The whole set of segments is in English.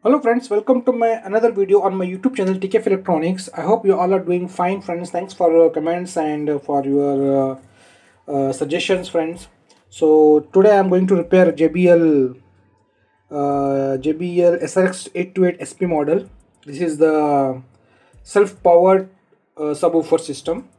Hello friends, welcome to my another video on my YouTube channel TKF Electronics. I hope you all are doing fine friends. Thanks for your comments and for your suggestions friends. So today I am going to repair JBL SRX828SP model. This is the self-powered subwoofer system.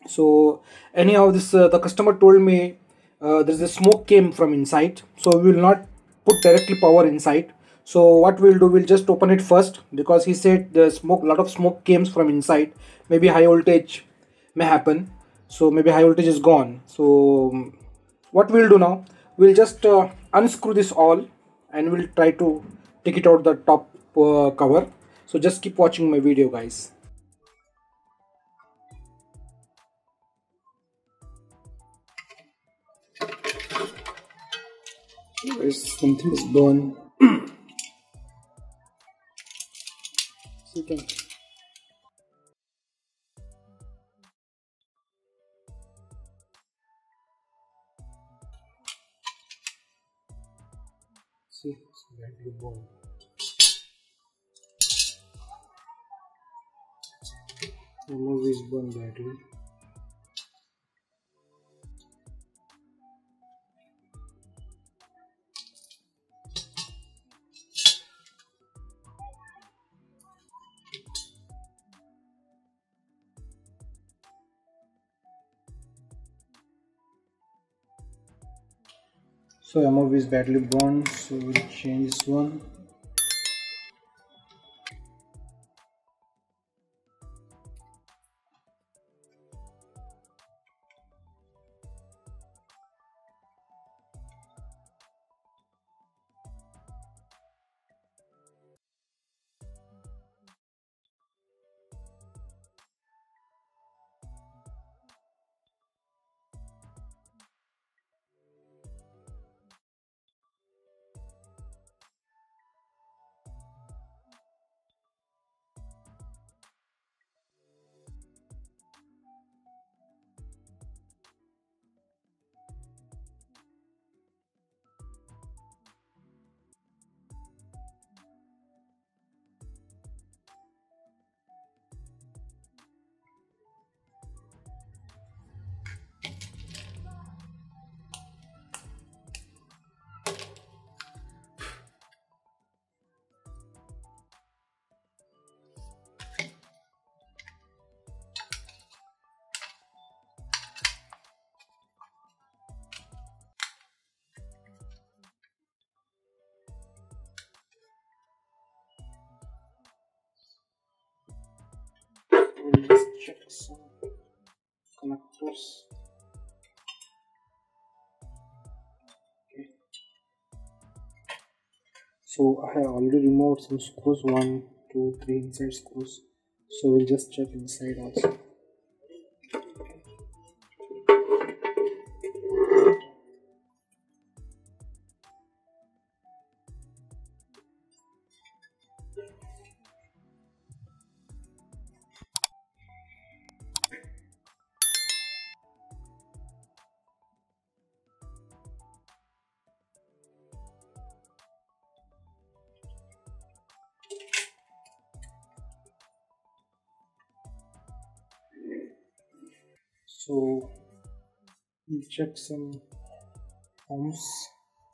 So anyhow, this the customer told me there is a smoke came from inside, so we will not put directly power inside. So what we'll do, we'll just open it first, because he said the smoke, lot of smoke came from inside. Maybe high voltage may happen, so maybe high voltage is gone. So what we'll do now, we'll just unscrew this all and we'll try to take it out the top cover. So just keep watching my video guys. There's something is burned. So you can see it's badly burned. Always burned badly. So MOV is badly burned, so we'll change this one. We'll just check some connectors. Okay. So I have already removed some screws, 1, 2, 3 inside screws. So we'll just check inside also. So we'll check some ohms,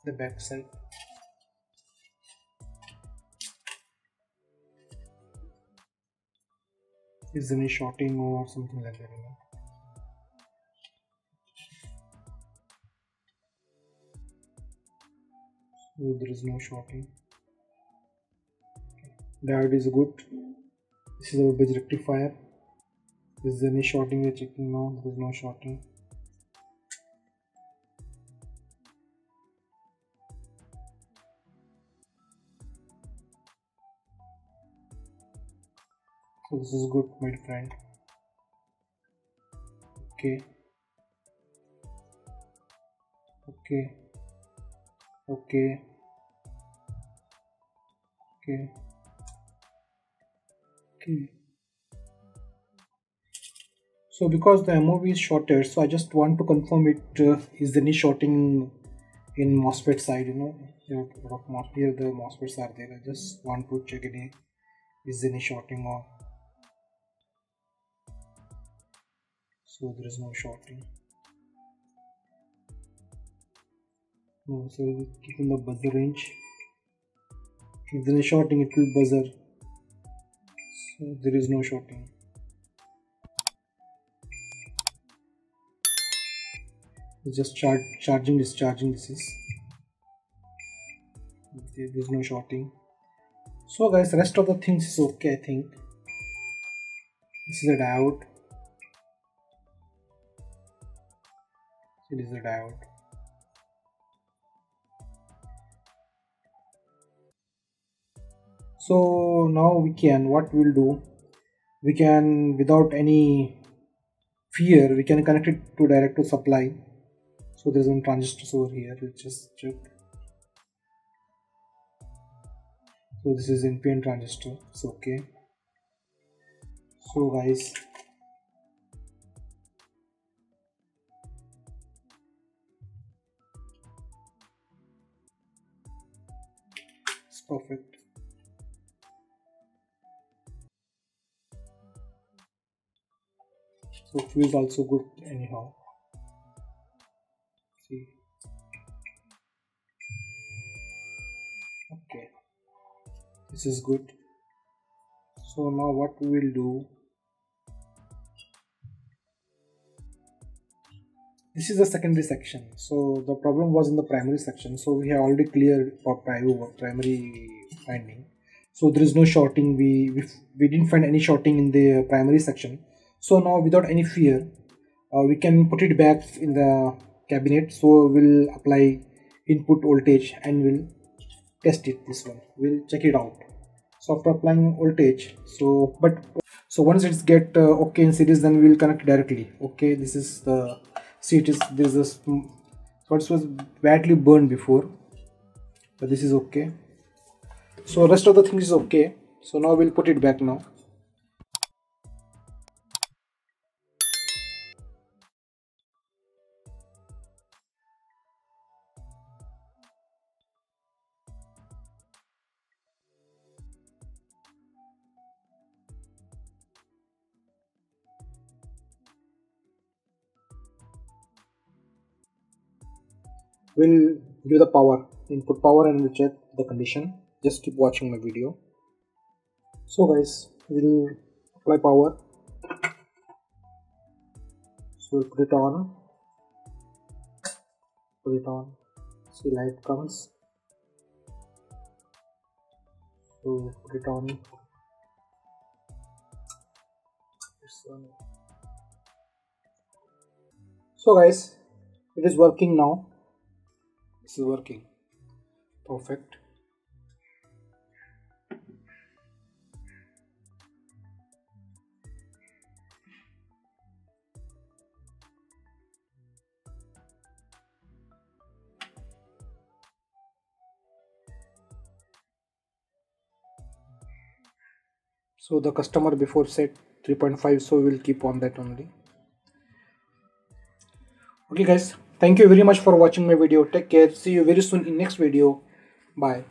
the back side. Is there any shorting or something like that? So there is no shorting. Diode is good. This is our bridge rectifier. Is there any shorting? We are checking now. There is no shorting. So this is good, my friend. Okay. Okay. Okay. Okay. Okay. So because the MOV is shorted, so I just want to confirm it, is there any shorting in MOSFET side, here the MOSFETs are there. I just want to check any is any shorting or so there is no shorting. No, so we keep in the buzzer range. If there is shorting, it will buzzer. So there is no shorting. It's just charging, discharging. This is there is no shorting. So guys, rest of the things is okay. I think this is a diode. It is a diode. So now what we'll do, we can without any fear, we can connect it to direct to supply. So there's some transistors over here. Let's just check. So this is NPN transistor. It's okay. So guys, it's perfect. So it feels also good anyhow. See. Okay. This is good. So now what we will do, this is the secondary section. So the problem was in the primary section. So we have already cleared for primary finding. So there is no shorting. We didn't find any shorting in the primary section. So now without any fear, we can put it back in the cabinet. So we'll apply input voltage and we'll test it. This one we'll check it out. So after applying voltage, so once it's get okay in series, then we'll connect directly. Okay, this is the there's a so it was badly burned before, but this is okay. So rest of the things is okay. So now we'll put it back now. We'll give the power, input power, and we'll check the condition. Just keep watching my video. So guys, we'll apply power. So we'll put it on. See, light comes. So put it on. So guys, it is working now. This is working perfect. So the customer before said 3.5, so we'll keep on that only. Okay guys, thank you very much for watching my video. Take care. See you very soon in next video. Bye.